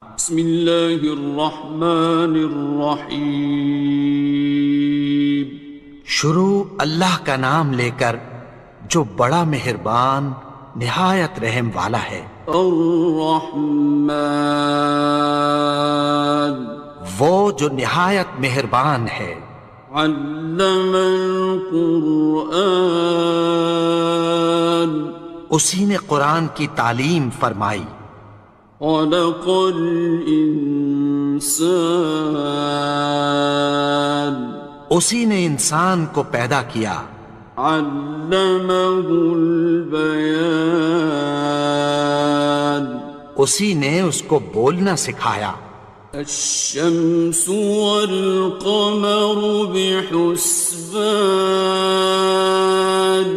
بسم اللہ الرحمن الرحیم۔ شروع اللہ کا نام لے کر جو بڑا مہربان نہایت رحم والا ہے۔ الرحمن، وہ جو نہایت مہربان ہے۔ علم القرآن، اسی نے قرآن کی تعلیم فرمائی۔ خلق الانسان، اسی نے انسان کو پیدا کیا۔ علمہ البیان، اسی نے اس کو بولنا سکھایا۔ الشمس والقمر بحسبان،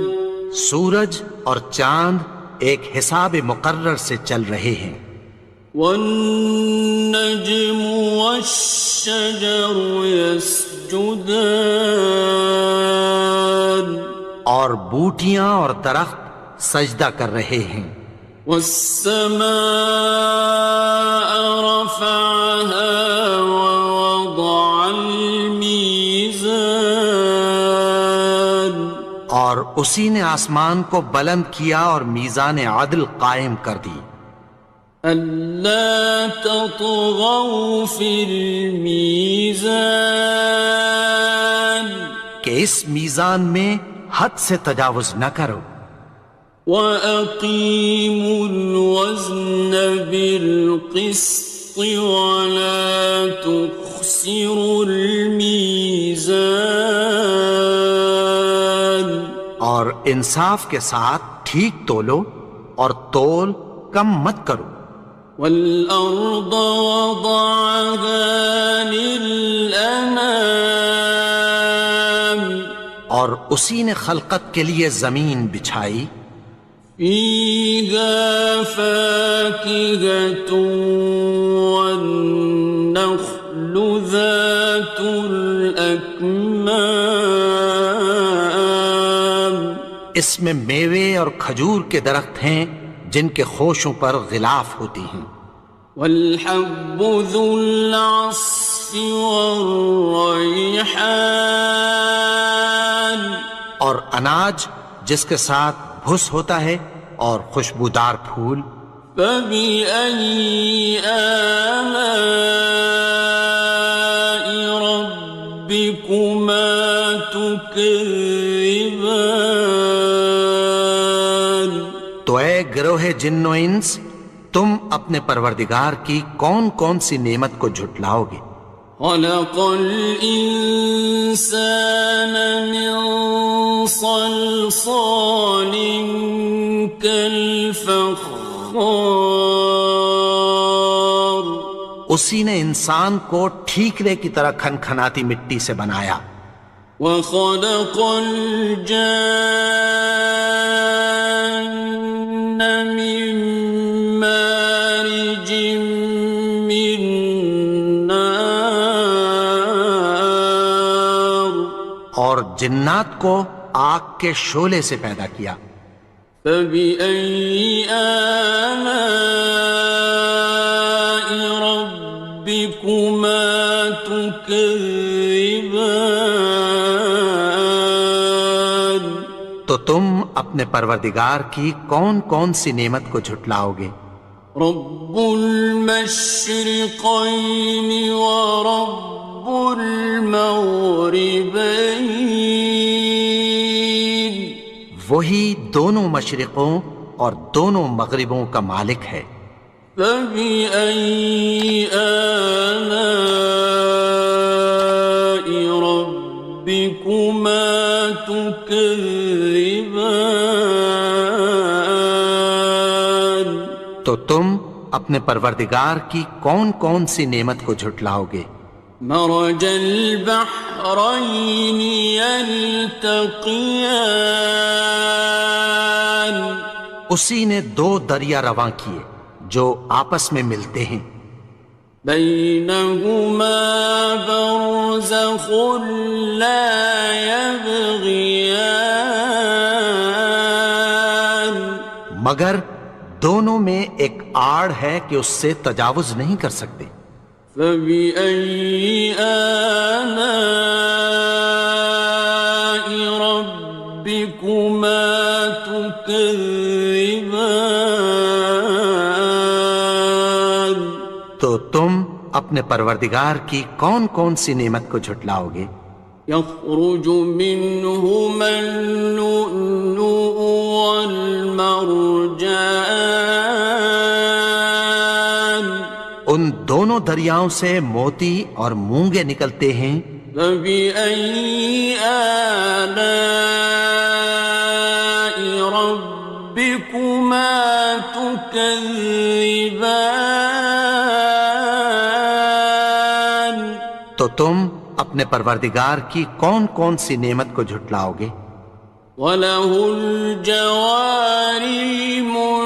سورج اور چاند ایک حساب مقرر سے چل رہے ہیں۔ والنجم والشجر يسجدان، اور بوٹیاں اور درخت سجدہ کر رہے ہیں۔ والسماء رفعها ووضع الميزان، اور اسی نے آسمان کو بلند کیا اور میزان عدل قائم کر دی۔ ألا تطغوا في الميزان، کہ اس میزان میں حد سے تجاوز نہ کرو۔ وَأَقِيمُوا الْوَزْنَ بِالْقِسْطِ وَلَا تُخْسِرُوا الْمِيزَانَ، اور انصاف کے ساتھ ٹھیک تولو اور تول کم مت کرو۔ وَالْأَرْضَ وَضَعَهَا لِلْأَنَامِ، اور اسی نے خلقت کے لیے زمین بچھائی۔ فِيهَا فَاكِهَةٌ وَالنَّخْلُ ذَاتُ الْأَكْمَامِ، اس میں میوے اور کھجور کے درخت ہیں جن کے خوشوں پر غلاف ہوتی ہیں۔ وَالْحَبُّ ذُو الْعَصْفِ وَالرَّيْحَانِ، اور اناج جس کے ساتھ بھس ہوتا ہے اور خوشبودار پھول۔ فَبِأَيِّ آلَاءِ رَبِّكُمَا تُكَذِّبَانِ، تو اے گروہ جن و انس، تم اپنے پروردگار کی کون کون سی نعمت کو جھٹلاؤ گے؟ خَلَقَ الْإِنسَانَ مِنْ صَلْصَالٍ كَالْفَخَّارِ، اسی نے انسان کو ٹھیکرے کی طرح کھنکھناتی مٹی سے بنایا۔ وَخَلَقَ الْجَانَّ مِن مَّارِجٍ مِّن نَّارٍ، اور جنات کو آگ کے شعلے سے پیدا کیا۔ فَبِأَيِّ آلَاءِ رَبِّكُمَا تُكَذِّبَانِ، تو تم اپنے پروردگار کی کون کون سی نعمت کو جھٹلاؤ گے؟ رب المشرقین ورب المغربین، وہی دونوں مشرقوں اور دونوں مغربوں کا مالک ہے۔ فَبِأَيِّ آلَاءِ رَبِّكُمَا تُكَذِّبَانِ، تو تم اپنے پروردگار کی کون کون سی نعمت کو جھٹلاؤ گے؟ مرج البحرین یلتقیان، اسی نے دو دریا رواں کیے جو آپس میں ملتے ہیں۔ بینہما برزخ لا یبغیان، مگر دونوں میں ایک آڑ ہے کہ اس سے تجاوز نہیں کر سکتے۔ فبأي آلاء ربكما تكذبان؟ تو تم اپنے پروردگار کی کون کون سی نعمت کو جھٹلاؤ گے؟ يخرج منهما اللؤلؤ والمرجان ان دونوں دریاؤں سے موتی اور مونگے نکلتے ہیں۔ فبأي آلاء ربكما تكذبان؟ تو تم اپنے پروردگار کی کون کون سی نعمت کو جھٹلاؤ گے؟ وَلَهُ الْجَوَارِ الْمُنشَآتُ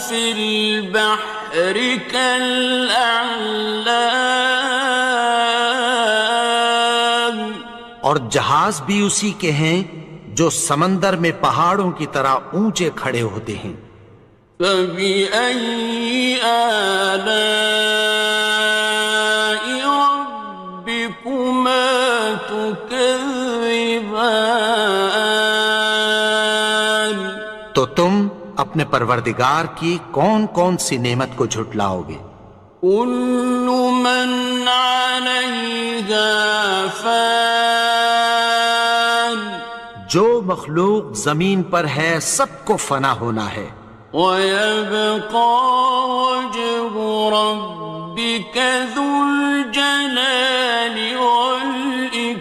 فِي الْبَحْرِ كَالْأَعْلَامِ، اور جہاز بھی اسی کے ہیں جو سمندر میں پہاڑوں کی طرح اونچے کھڑے ہوتے ہیں۔ فَبِأَيِّ آلَاءِ رَبِّكُمَا تُكَذِّبَانِ؟ تو تم اپنے پروردگار کی کون کون سی نعمت کو جھٹلاؤ گے؟ كُلُّ مَنْ عَلَيْهَا فَانٍ، جو مخلوق زمین پر ہے سب کو فنا ہونا ہے۔ وَيَبْقَى وَجْهُ رَبِّكَ ذُو الْجَلَالِ وَالْإِكْرَامِ،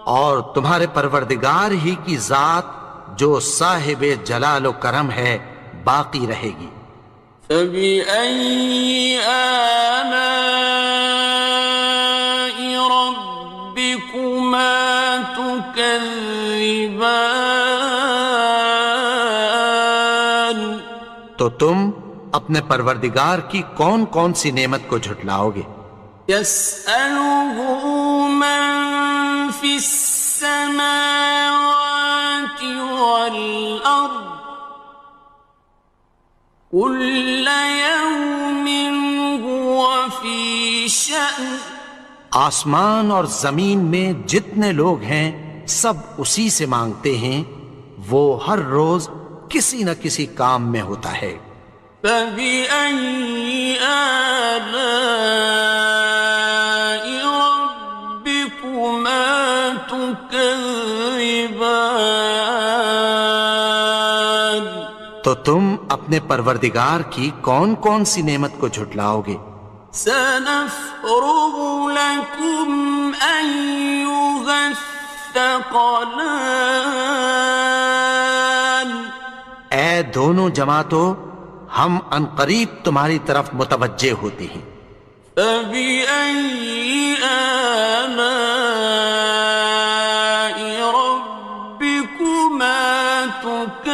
اور تمہارے پروردگار ہی کی ذات جو صاحب جلال و کرم ہے باقی رہے گی۔ فَبِأَيِّ آلَاءِ رَبِّكُمَا تُكَذِّبَانِ؟ تو تم اپنے پروردگار کی کون کون سی نعمت کو جھٹلاؤ گے؟ يَسْأَلُهُ مَن فِي السَّمَاوَاتِ وَالْأَرْضِ كُلَّ يَوْمٍ هُوَ فِي شَأْنٍ، آسمان اور زمین میں جتنے لوگ ہیں سب اسی سے مانگتے ہیں، وہ ہر روز کسی نہ کسی کام میں ہوتا ہے۔ فَبِأَيِّ آلَاءِ رَبِّكُمَا تُكَذِّبَانِ؟ تو تم اپنے پروردگار کی کون کون سی نعمت کو جھٹلاؤ گے؟ سَنَفْرُغُ لَكُمْ أَيُّهَ الثَّقَلَانِ، اے دونوں جماعتوں، ہم عنقریب تمہاری طرف متوجہ ہوتے ہیں۔ فَبِأَيِّ آلَاءِ رَبِّكُمَا تُكَذِّبَانِ؟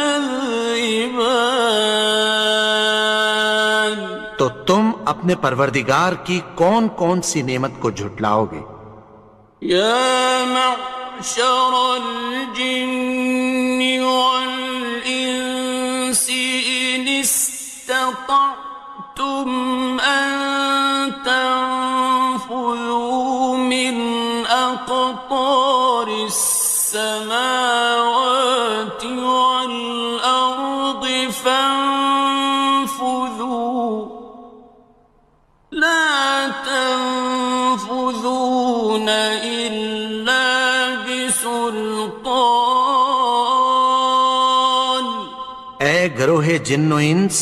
تو تم اپنے پروردگار کی کون کون سی نعمت کو جھٹلاؤ گے؟ يَا مَعْشَرَ الْجِنِّ وَالْإِنسِ إِنِ اسْتَطَعْتُمْ أَن تَنفُذُوا مِنْ أَقْطَارِ السَّمَاوَاتِ وَالْأَرْضِ فَانفُذُوا، لَا تَنفُذُونَ إِلَّا بِسُلْطَانٍ۔ اے گروہ جن و انس،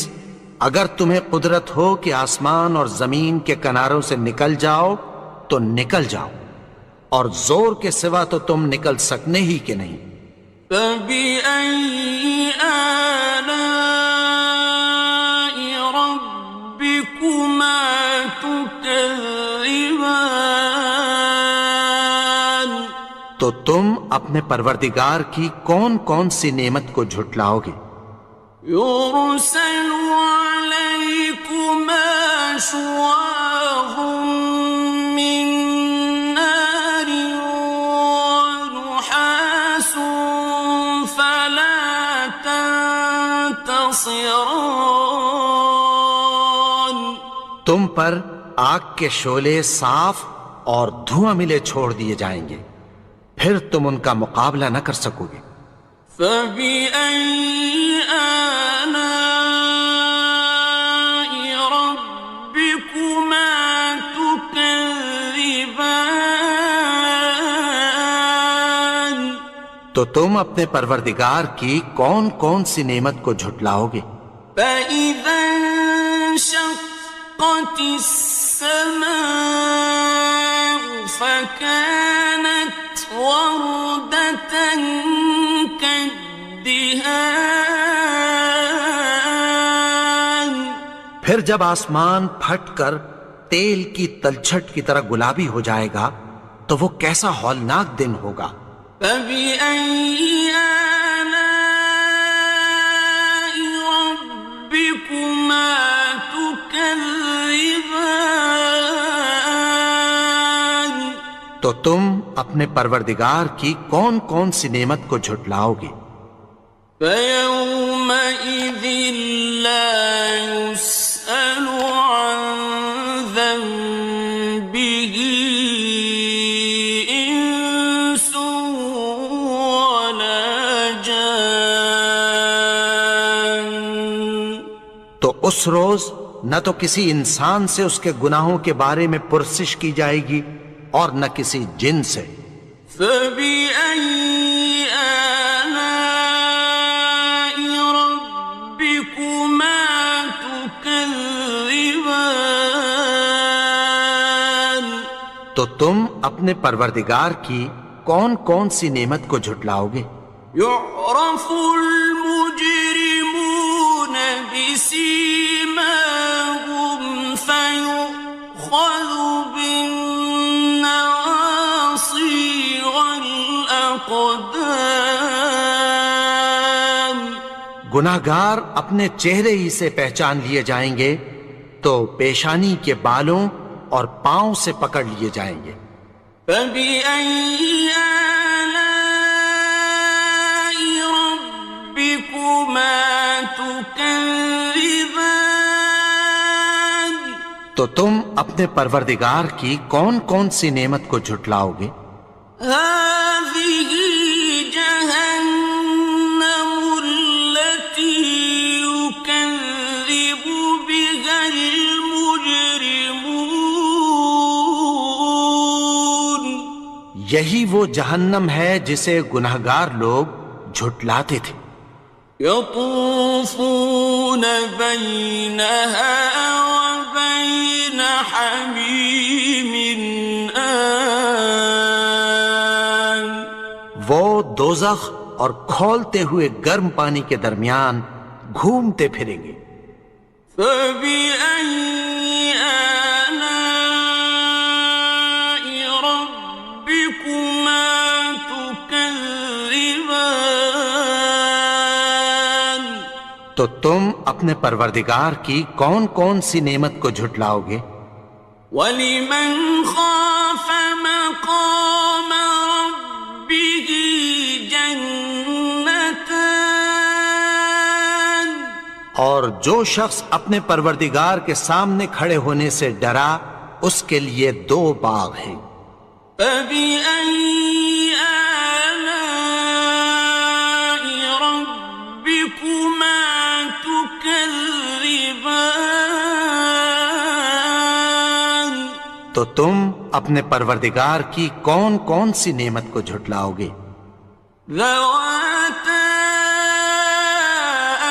اگر تمہیں قدرت ہو کہ آسمان اور زمین کے کناروں سے نکل جاؤ تو نکل جاؤ، اور زور کے سوا تو تم نکل سکنے ہی کہ نہیں۔ فَبِأَيِّ آلَاءِ رَبِّكُمَا تُكَذِّبَانِ؟ تو تم اپنے پروردگار کی کون کون سی نعمت کو جھٹلاؤ گے؟ يُرْسَلُ عَلَيْكُمَا شُوَاظٌ مِّن نَّارٍ وَنُحَاسٌ خاصران. تم پر آگ کے شعلے صاف اور دھواں ملے چھوڑ دیے جائیں گے، پھر تم ان کا مقابلہ نہ کر سکو گے۔ فبأي آلاء ربكما تكذبان. تو تم اپنے پروردگار کی کون کون سی نعمت کو جھٹلاؤ گے؟ فإذا انشقت السماء فكانت وردة كالدهان. پھر جب آسمان پھٹ کر تیل کی تلچھٹ کی طرح گلابی ہو جائے گا تو وہ کیسا ہولناک دن ہوگا۔ فبأي آلاء ربكما تكذبان. تو تم اپنے پروردگار کی کون کون سی نعمت کو جھٹلاؤ گے؟ فيومئذ لا يسأل عن ذنبه إنس ولا جان. تو اس روز نہ تو کسی انسان سے اس کے گناہوں کے بارے میں پرسش کی جائے گی اور نہ کسی جن سے۔ فبأي آلاء ربكما تكذبان. تو تم اپنے پروردگار کی کون کون سی نعمت کو جھٹلاؤ گے؟ يعرف المجرمون بسيماهم فيؤخذ بالنواصي والأقدام. گناہگار اپنے چہرے ہی سے پہچان لیے جائیں گے تو پیشانی کے بالوں اور پاؤں سے پکڑ لیے جائیں گے۔ فبأي آلاء ربكما تكذبان. تو تم اپنے پروردگار کی کون کون سی نعمت کو جھٹلاؤ گے؟ هذه جهنم التي يكذب بها المجرمون. یہی وہ جہنم ہے جسے گناہگار لوگ جھٹلاتے تھے۔ يطوفون بينها وبين حميم آن. وہ دوزخ اور کھولتے ہوئے گرم پانی کے درمیان گھومتے پھریں گے۔ فبأي آلاء ربكما تكذبان. تو تم اپنے پروردگار کی کون کون سی نعمت کو جھٹلاؤ گے؟ وَلِمَنْ خَافَ مَقَامَ رَبِّهِ جَنَّتَانِ. اور جو شخص اپنے پروردگار کے سامنے کھڑے ہونے سے ڈرا اس کے لیے دو باغ ہیں۔ فَبِأَيِّ آلَاءِ رَبِّكُمَا تُكَذِّبَانِ. تو تم اپنے پروردگار کی کون کون سی نعمت کو جھٹلاؤ گے؟ ذَوَاتَا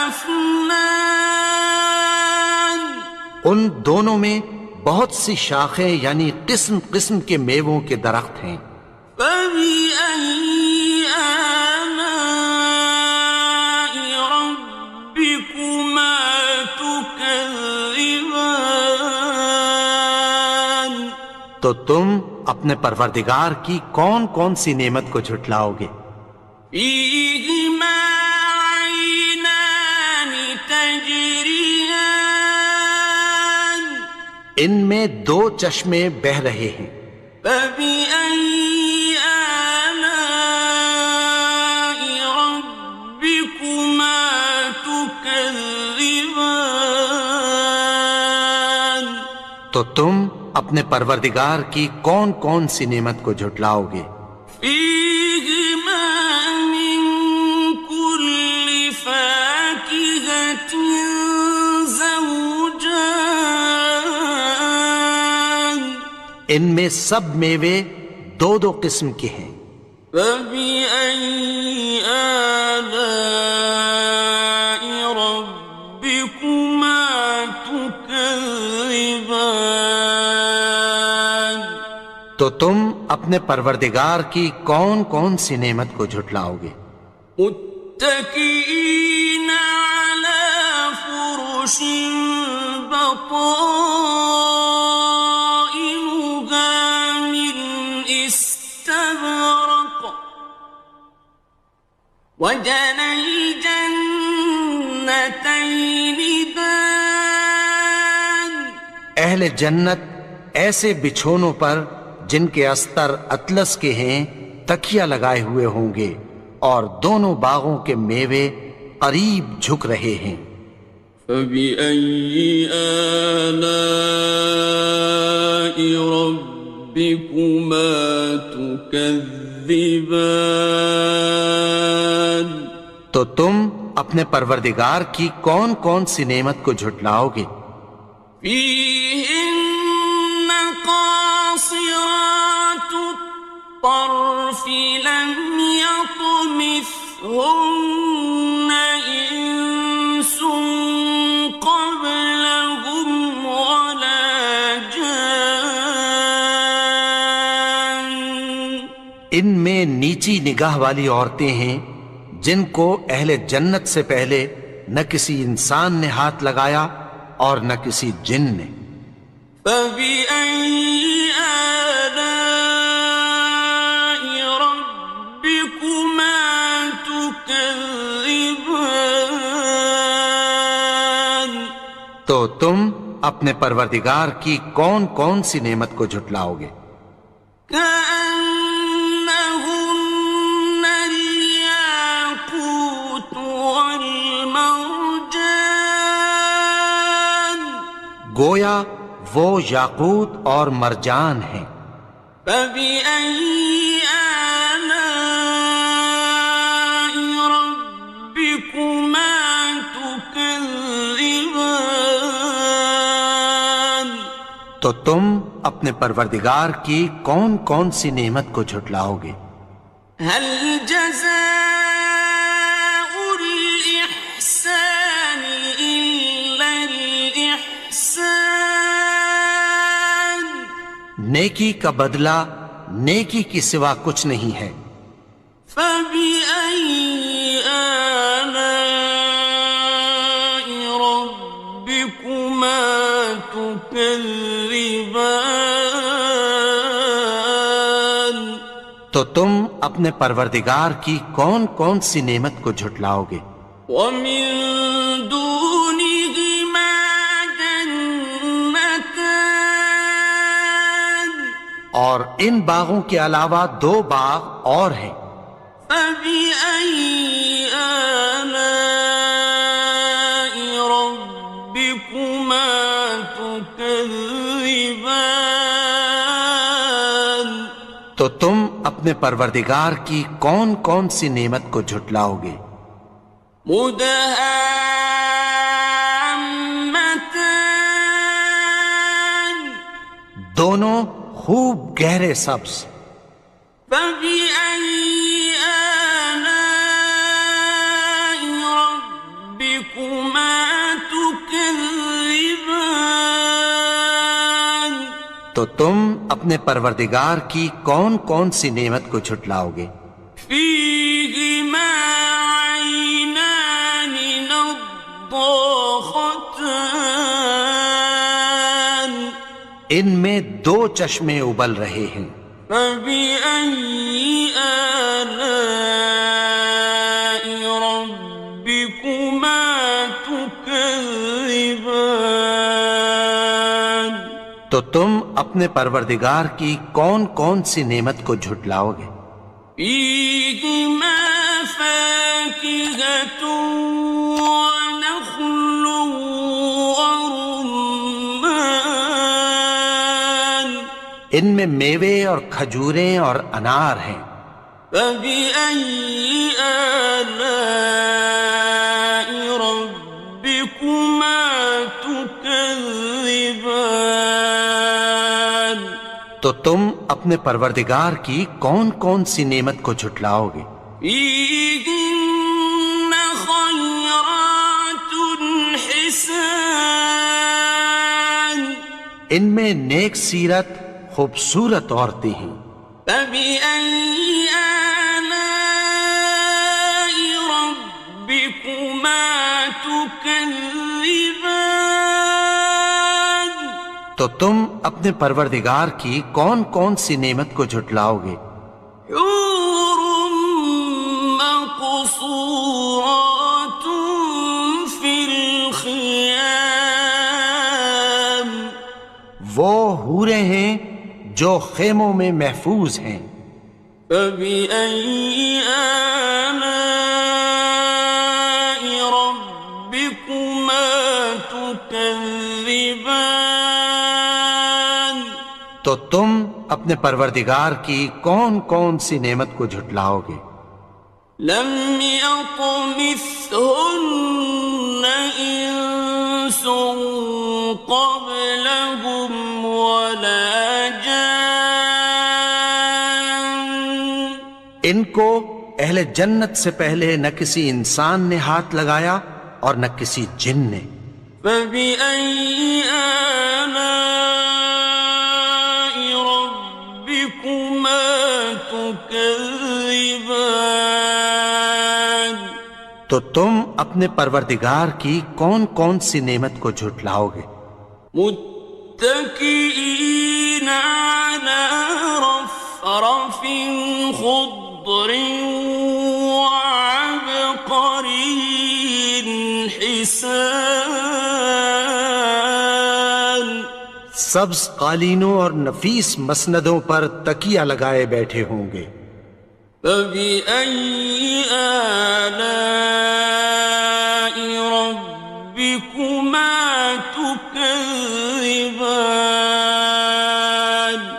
أَفْنَانٍ. ان دونوں میں بہت سی شاخیں یعنی قسم قسم کے میووں کے درخت ہیں۔ فَبِأَيِّ آلَاءِ رَبِّكُمَا تُكَذِّبَانِ. تو تم اپنے پروردگار کی کون کون سی نعمت کو جھٹلاؤ گے؟ فِيهِمَا عَيْنَانِ تَجْرِيَانِ. ان میں دو چشمے بہہ رہے ہیں۔ فَبِأَيِّ آلَاءِ رَبِّكُمَا تُكَذِّبَانِ. تكذبان تو تم اپنے پروردگار کی کون کون سی نعمت کو جھٹلاؤ گے؟ فيهما من كل فاكهة زوجان ان میں سب میوے دو دو قسم کے ہیں۔ فبأي آلاء ربكما تكذبان تو تم اپنے پروردگار کی کون کون سی نعمت کو جھٹلاؤ گے؟ متكئين على فرش بطائنها من استبرق وجنى الجنتين دان اہل جنت ایسے بچھونوں پر جن کے استر اطلس کے ہیں تکیہ لگائے ہوئے ہوں گے، اور دونوں باغوں کے میوے قریب جھک رہے ہیں۔ فبأي آلاء ربكما تكذبان تو تم اپنے پروردگار کی کون کون سی نعمت کو جھٹلاؤ گے؟ فيهن قاصرات الطرف لم يطمثهن إنس قبلهم ولا جان ان میں نیچی نگاہ والی عورتیں ہیں جن کو اہل جنت سے پہلے نہ کسی انسان نے ہاتھ لگایا اور نہ کسی جن نے۔ فبأي آلاء ربكما تكذبان تو تم اپنے پروردگار کی کون کون سی نعمت کو جھٹلاؤ گے؟ كأنهن الياقوت والمرجان گویا وہ یاقوت اور مرجان ہیں۔ فبأي آلاء ربكما تكذبان تو تم اپنے پروردگار کی کون کون سی نعمت کو جھٹلاؤ گے؟ هل جزاء الإحسان إلا الإحسان نیکی کا بدلہ نیکی کی سوا کچھ نہیں ہے۔ فبأي آلاء ربكما تكذبان تو تم اپنے پروردگار کی کون کون سی نعمت کو جھٹلاؤ گے؟ ومن دونهما جنتان اور ان باغوں کے علاوہ دو باغ اور ہیں۔ فبأي آلاء ربكما تكذبان تو تم اپنے پروردگار کی کون کون سی نعمت کو جھٹلاؤ گے؟ مدهامتان دونوں خوب گہرے سبز۔ فبأي آلاء ربكما تكذبان تو تم اپنے پروردگار کی کون کون سی نعمت کو جھٹلاؤ گے؟ فيهما عينان نضاختان ان میں دو چشمے ابل رہے ہیں۔ فبأي آلاء ربكما تكذبان تو تم اپنے پروردگار کی کون کون سی نعمت کو جھٹلاؤ گے؟ فيهما فاكهة ونخل ان میں میوے اور کھجوریں اور انار ہیں۔ فبأي آلاء ربكما تكذبان؟ تو تم اپنے پروردگار کی کون کون سی نعمت کو جھٹلاؤ گے؟ فيهن خيرات حسان، ان میں نیک سیرت خوبصورت عورتیں ہیں۔ فبأي آلاء ربكما تكذبان؟ تو تم اپنے پروردگار کی کون کون سی نعمت کو جھٹلاؤ گے؟ حور مقصورات في الخيام، وہ حوریں ہیں جو خیموں میں محفوظ ہیں۔ فبأي آلاء ربكما تكذبان؟ تو تم اپنے پروردگار کی کون کون سی نعمت کو جھٹلاؤ گے؟ لم يطمثهن إنس قبلهم ولا جان، ان کو اہل جنت سے پہلے نہ کسی انسان نے ہاتھ لگایا اور نہ کسی جن نے۔ فبأي آلاء ربكما تكذبان؟ تو تم اپنے پروردگار کی کون کون سی نعمت کو جھٹلاؤ گے؟ متكئين على رفرف خضر وعبقري حسان، سبز قالینوں اور نفیس مسندوں پر تکیہ لگائے بیٹھے ہوں گے۔ فبأي آلاء ربكما تكذبان؟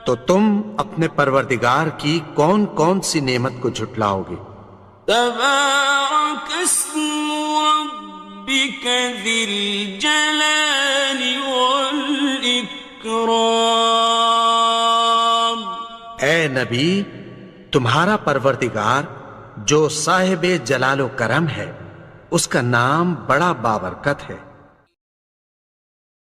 تو تم اپنے پروردگار کی کون کون سی نعمت کو جھٹلاؤ گے؟ تبارك اسم ربك ذي الجلال والإكرام۔ اے نبی، تمہارا پروردگار جو صاحب جلال و کرم ہے، اس کا نام بڑا بابرکت ہے۔